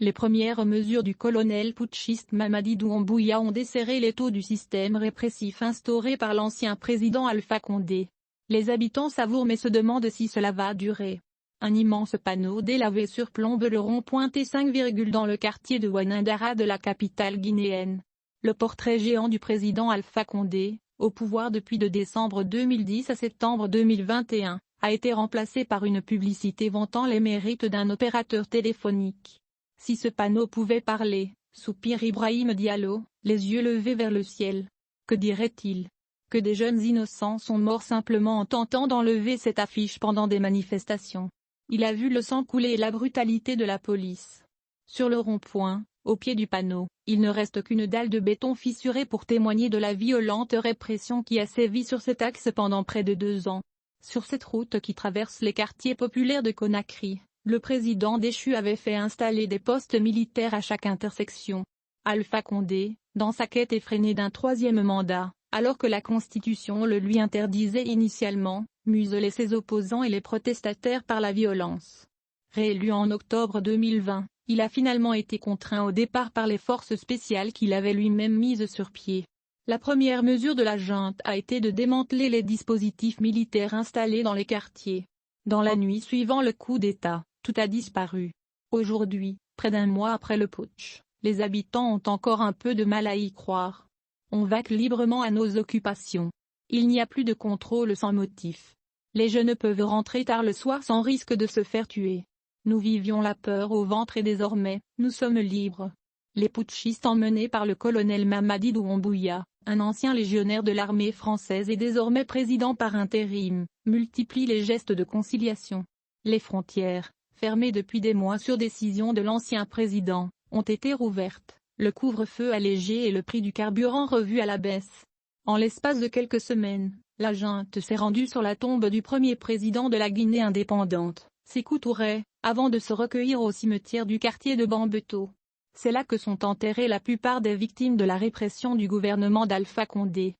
Les premières mesures du colonel putschiste Mamadi Doumbouya ont desserré l'étau du système répressif instauré par l'ancien président Alpha Condé. Les habitants savourent mais se demandent si cela va durer. Un immense panneau délavé surplombe le rond-point T5, dans le quartier de Wanindara de la capitale guinéenne. Le portrait géant du président Alpha Condé, au pouvoir depuis de décembre 2010 à septembre 2021, a été remplacé par une publicité vantant les mérites d'un opérateur téléphonique. Si ce panneau pouvait parler, soupire Ibrahim Diallo, les yeux levés vers le ciel. Que dirait-il? Que des jeunes innocents sont morts simplement en tentant d'enlever cette affiche pendant des manifestations. Il a vu le sang couler et la brutalité de la police. Sur le rond-point, au pied du panneau, il ne reste qu'une dalle de béton fissurée pour témoigner de la violente répression qui a sévi sur cet axe pendant près de 2 ans. Sur cette route qui traverse les quartiers populaires de Conakry, le président déchu avait fait installer des postes militaires à chaque intersection. Alpha Condé, dans sa quête effrénée d'un 3e mandat, alors que la Constitution le lui interdisait initialement, muselait ses opposants et les protestataires par la violence. Réélu en octobre 2020, il a finalement été contraint au départ par les forces spéciales qu'il avait lui-même mises sur pied. La première mesure de la junte a été de démanteler les dispositifs militaires installés dans les quartiers. Dans la nuit suivant le coup d'État, tout a disparu. Aujourd'hui, près d'un mois après le putsch, les habitants ont encore un peu de mal à y croire. On vaque librement à nos occupations. Il n'y a plus de contrôle sans motif. Les jeunes peuvent rentrer tard le soir sans risque de se faire tuer. Nous vivions la peur au ventre et désormais, nous sommes libres. Les putschistes emmenés par le colonel Mamadi Doumbouya, un ancien légionnaire de l'armée française et désormais président par intérim, multiplient les gestes de conciliation. Les frontières, fermées depuis des mois sur décision de l'ancien président, ont été rouvertes, le couvre-feu allégé et le prix du carburant revu à la baisse. En l'espace de quelques semaines, la junte s'est rendue sur la tombe du premier président de la Guinée indépendante, Sékou Touré, avant de se recueillir au cimetière du quartier de Bambeto. C'est là que sont enterrées la plupart des victimes de la répression du gouvernement d'Alpha Condé.